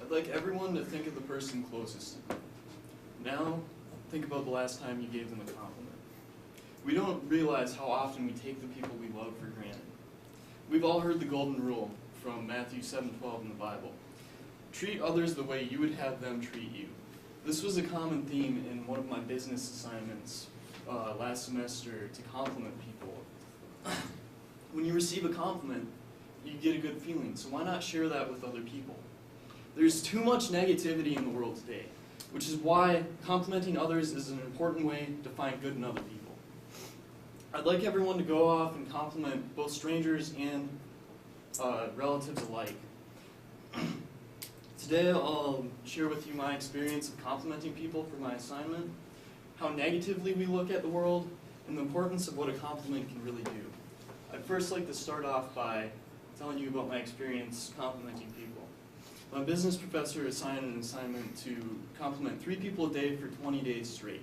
I'd like everyone to think of the person closest to them. Now, think about the last time you gave them a compliment. We don't realize how often we take the people we love for granted. We've all heard the golden rule from Matthew 7:12 in the Bible. Treat others the way you would have them treat you. This was a common theme in one of my business assignments last semester, to compliment people. When you receive a compliment, you get a good feeling, so why not share that with other people? There's too much negativity in the world today, which is why complimenting others is an important way to find good in other people. I'd like everyone to go off and compliment both strangers and relatives alike. Today I'll share with you my experience of complimenting people for my assignment, how negatively we look at the world, and the importance of what a compliment can really do. I'd first like to start off by telling you about my experience complimenting people. My business professor assigned an assignment to compliment 3 people a day for 20 days straight.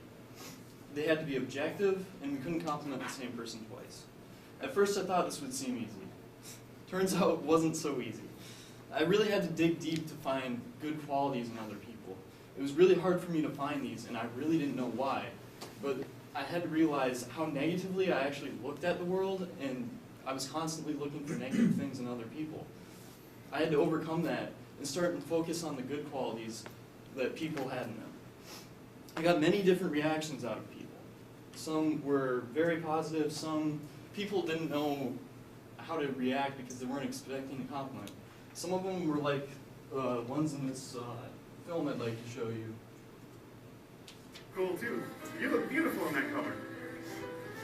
They had to be objective, and we couldn't compliment the same person twice. At first I thought this would seem easy. Turns out it wasn't so easy. I really had to dig deep to find good qualities in other people. It was really hard for me to find these, and I really didn't know why. But I had to realize how negatively I actually looked at the world, and I was constantly looking for negative things in other people. I had to overcome that and start and focus on the good qualities that people had in them. I got many different reactions out of people. Some were very positive, some people didn't know how to react because they weren't expecting a compliment. Some of them were like ones in this film I'd like to show you. Cool too. You look beautiful in that color.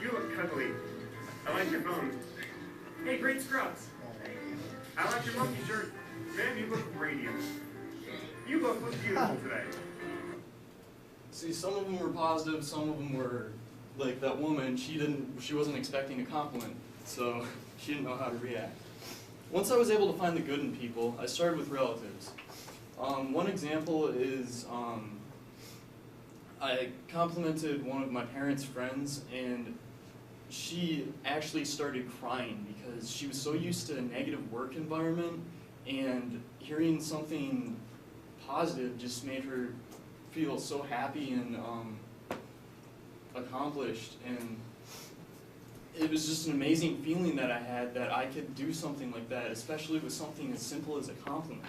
You look cuddly. I like your phone. Hey, great scrubs. I like your monkey shirt. Man, you look radiant. You both look beautiful today. See, some of them were positive, some of them were like that woman. She wasn't expecting a compliment, so she didn't know how to react. Once I was able to find the good in people, I started with relatives. One example is I complimented one of my parents' friends, and she actually started crying because she was so used to a negative work environment, and hearing something positive just made her feel so happy and accomplished. And it was just an amazing feeling that I had that I could do something like that, especially with something as simple as a compliment.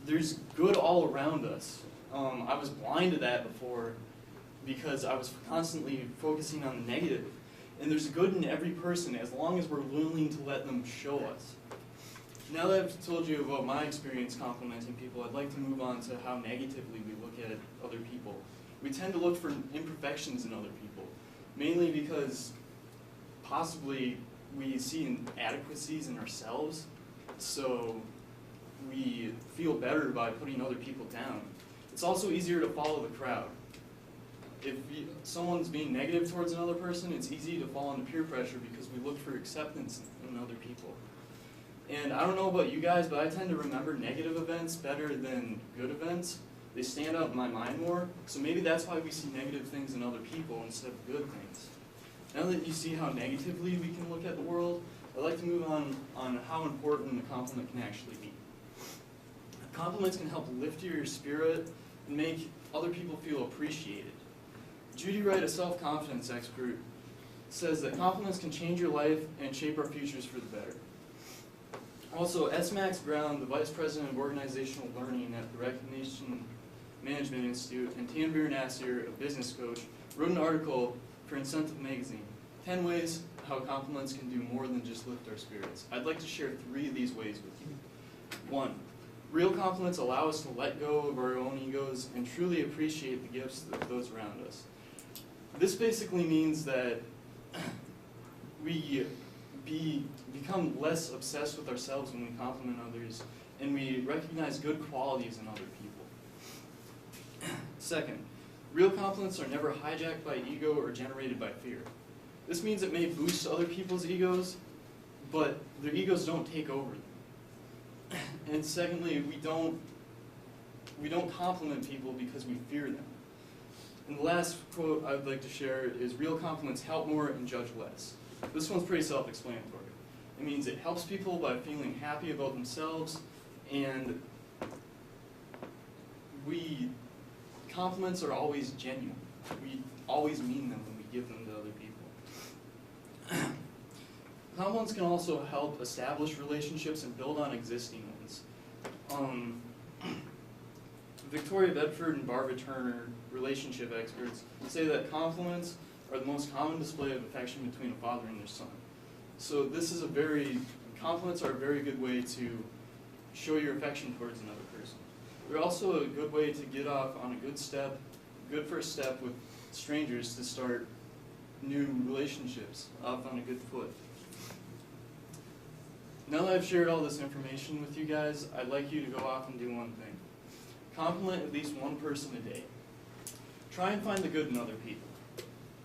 There's good all around us. I was blind to that before because I was constantly focusing on the negative. And there's good in every person as long as we're willing to let them show us. Now that I've told you about my experience complimenting people, I'd like to move on to how negatively we look at other people. We tend to look for imperfections in other people, mainly because possibly we see inadequacies in ourselves, so we feel better by putting other people down. It's also easier to follow the crowd. If someone's being negative towards another person, it's easy to fall into peer pressure because we look for acceptance in other people. And I don't know about you guys, but I tend to remember negative events better than good events. They stand out in my mind more, so maybe that's why we see negative things in other people instead of good things. Now that you see how negatively we can look at the world, I'd like to move on how important a compliment can actually be. Compliments can help lift your spirit and make other people feel appreciated. Judy Wright, a self-confidence expert, says that compliments can change your life and shape our futures for the better. Also, S. Max Brown, the Vice President of Organizational Learning at the Recognition Management Institute, and Tanvir Nasir, a business coach, wrote an article for Incentive Magazine, 10 ways how compliments can do more than just lift our spirits. I'd like to share 3 of these ways with you. 1. Real compliments allow us to let go of our own egos and truly appreciate the gifts of those around us. This basically means that we become less obsessed with ourselves when we compliment others, and we recognize good qualities in other people. 2nd, real compliments are never hijacked by ego or generated by fear. This means it may boost other people's egos, but their egos don't take over them. And secondly, we don't compliment people because we fear them. And the last quote I'd like to share is, real compliments help more and judge less. This one's pretty self-explanatory. It means it helps people by feeling happy about themselves, and compliments are always genuine. We always mean them when we give them to other people. Compliments can also help establish relationships and build on existing ones. Victoria Bedford and Barbara Turner, relationship experts, say that compliments are the most common display of affection between a father and their son. So compliments are a very good way to show your affection towards another person. They're also a good way to get off on a good first step with strangers to start new relationships off on a good foot. Now that I've shared all this information with you guys, I'd like you to go off and do one thing. Compliment at least one person a day. Try and find the good in other people.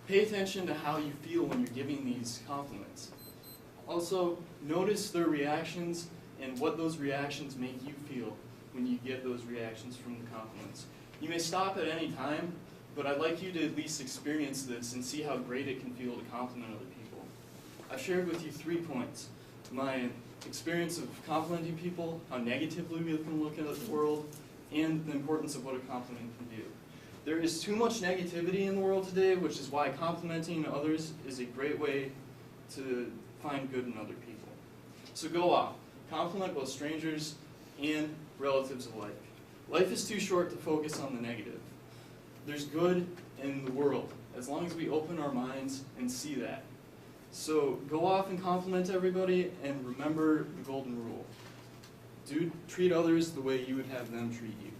Pay attention to how you feel when you're giving these compliments. Also, notice their reactions and what those reactions make you feel when you get those reactions from the compliments. You may stop at any time, but I'd like you to at least experience this and see how great it can feel to compliment other people. I've shared with you 3 points. My experience of complimenting people, how negatively we can look at the world, and the importance of what a compliment can do. There is too much negativity in the world today, which is why complimenting others is a great way to find good in other people. So go off. Compliment both strangers and relatives alike. Life is too short to focus on the negative. There's good in the world, as long as we open our minds and see that. So go off and compliment everybody, and remember the golden rule. Treat others the way you would have them treat you.